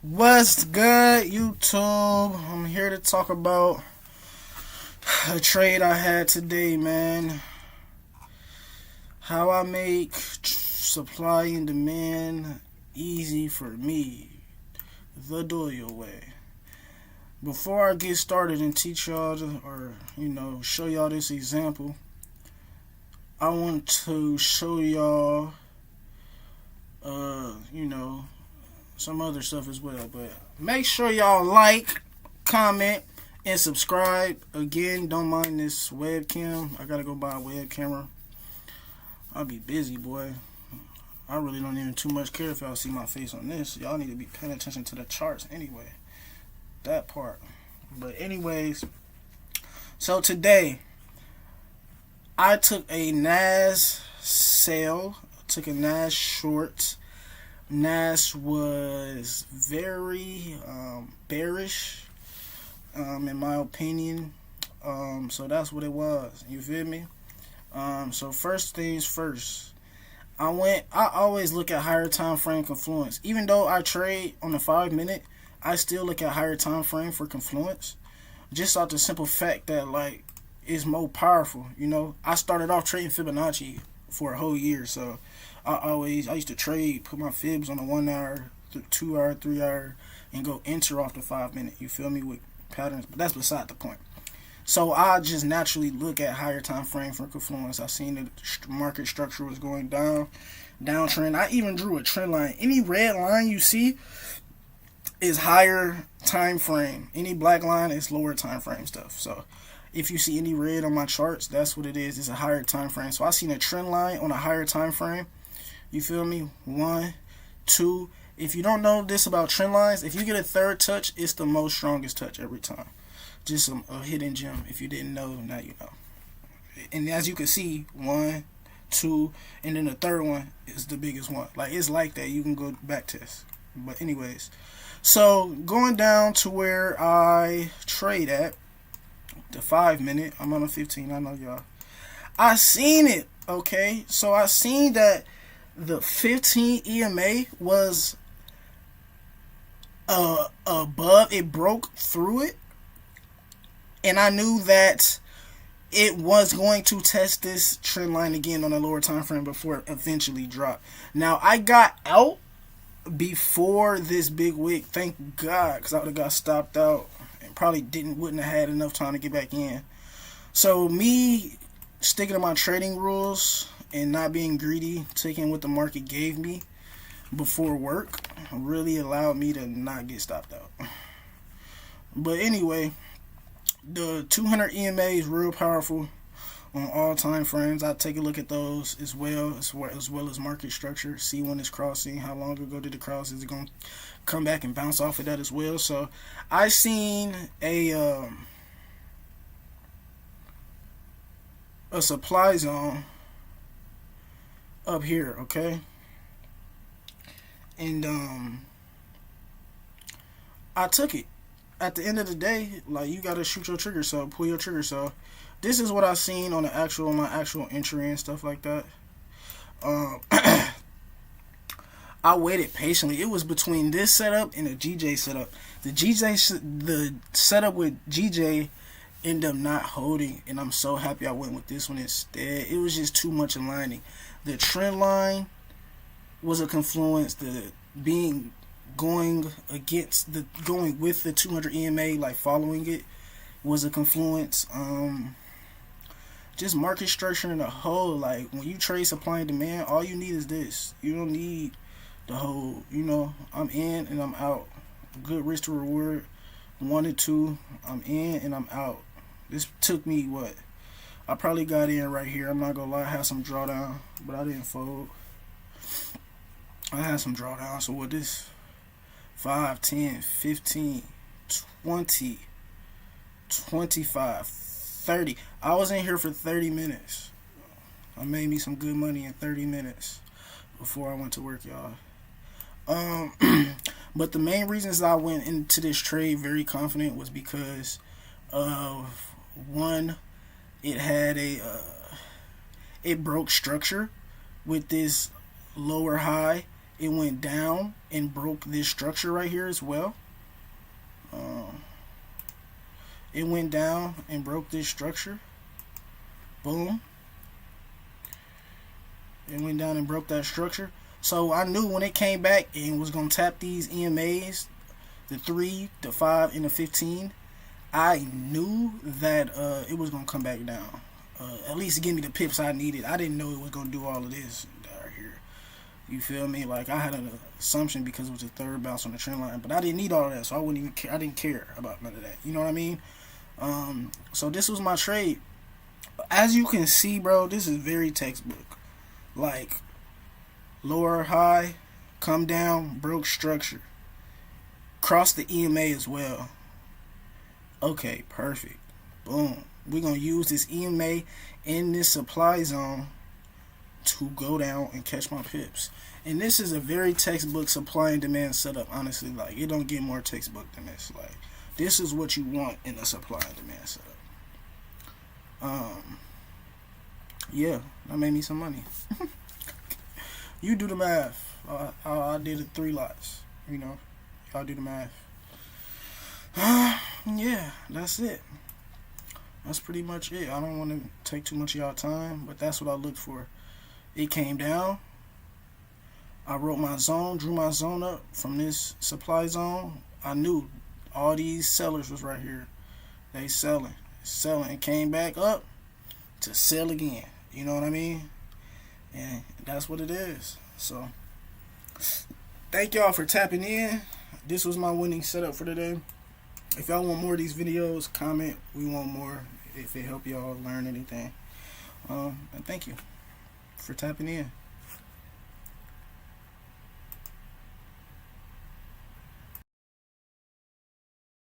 What's good, YouTube? I'm here to talk about a trade I had today, man. How I make supply and demand easy for me, the Doyle way. Before I get started and teach y'all or show y'all this example, I want to show y'all, uh, you know, some other stuff as well. But make sure y'all like, comment, and subscribe. Again, don't mind this webcam. I gotta go buy a web camera. I'll be busy, boy. I really don't even too much care if y'all see my face on this. Y'all need to be paying attention to the charts anyway. That part. But anyways, so today I took a NAS sale. Took a NAS short. NAS was very bearish, in my opinion. So that's what it was. You feel me? So first things first. I always look at higher time frame confluence. Even though I trade on the 5 minute, I still look at higher time frame for confluence. Just off the simple fact that it's more powerful. I started off trading Fibonacci for a whole year, so I used to trade, put my fibs on the 1 hour, 2 hour, 3 hour, and go enter off the 5 minute. You feel me, with patterns, but that's beside the point. So I just naturally look at higher time frame for confluence. I seen the market structure was going downtrend. I even drew a trend line. Any red line you see is higher time frame. Any black line is lower time frame stuff. So if you see any red on my charts, that's what it is. It's a higher time frame. So I seen a trend line on a higher time frame. You feel me? 1, 2. If you don't know this about trend lines, if you get a third touch, it's the most strongest touch every time. Just a hidden gem. If you didn't know, now you know. And as you can see, 1, 2, and then the third one is the biggest one. It's like that. You can go back test. But anyways, so going down to where I trade at, the 5 minute. I'm on a 15. I know y'all. I seen it. Okay, so I seen that the 15 EMA was above. It broke through it. And I knew that it was going to test this trend line again on a lower time frame before it eventually dropped. Now, I got out before this big wick, thank God, because I would have got stopped out and probably wouldn't have had enough time to get back in. So me sticking to my trading rules and not being greedy, taking what the market gave me before work, really allowed me to not get stopped out. But anyway, the 200 EMA is real powerful on all time frames. I take a look at those as well as market structure. See when it's crossing, how long ago did it cross? Is it going to come back and bounce off of that as well? So I seen a supply zone up here, okay, and I took it. At the end of the day, you gotta shoot your trigger, so pull your trigger. So this is what I seen on my actual entry and stuff like that. I waited patiently. It was between this setup and the GJ setup. The setup with GJ ended up not holding, and I'm so happy I went with this one instead. It was just too much aligning. The trend line was a confluence. The going with the 200 EMA, following it, was a confluence. Just market structure in a whole. When you trade supply and demand, all you need is this. You don't need the whole. I'm in and I'm out. Good risk to reward. 1 and 2. I'm in and I'm out. This took me what? I probably got in right here. I'm not gonna lie. I had some drawdown, but I didn't fold. I had some drawdown. So what this? 5, 10, 15, 20, 25, 30. I was in here for 30 minutes. I made me some good money in 30 minutes before I went to work, y'all. But the main reasons I went into this trade very confident was because of, one, it had it broke structure with this lower high it went down and broke this structure right here as well. It went down and broke this structure. Boom. It went down and broke that structure. So I knew when it came back and was going to tap these EMAs, the 3, the 5, and the 15, I knew that it was going to come back down. At least give me the pips I needed. I didn't know it was going to do all of this right here. You feel me? Like, I had an assumption because it was the third bounce on the trend line, but I didn't need all of that, so I wouldn't even care. I didn't care about none of that. You know what I mean? So this was my trade. As you can see, bro, this is very textbook. Like, lower high, come down, broke structure, cross the EMA as well. Okay, perfect. Boom. We're going to use this EMA in this supply zone to go down and catch my pips. And this is a very textbook supply and demand setup, honestly. Like, it don't get more textbook than this. Like, this is what you want in a supply and demand setup. Yeah, that made me some money. You do the math. I did it 3 lots. You know, y'all do the math. Yeah, that's it. That's pretty much it. I don't want to take too much of y'all time, but that's what I looked for. It came down. I wrote my zone, drew my zone up from this supply zone. I knew all these sellers was right here. They selling. It came back up to sell again. You know what I mean? And that's what it is. So, thank y'all for tapping in. This was my winning setup for today. If y'all want more of these videos, comment. We want more if it help y'all learn anything. And thank you for tapping in.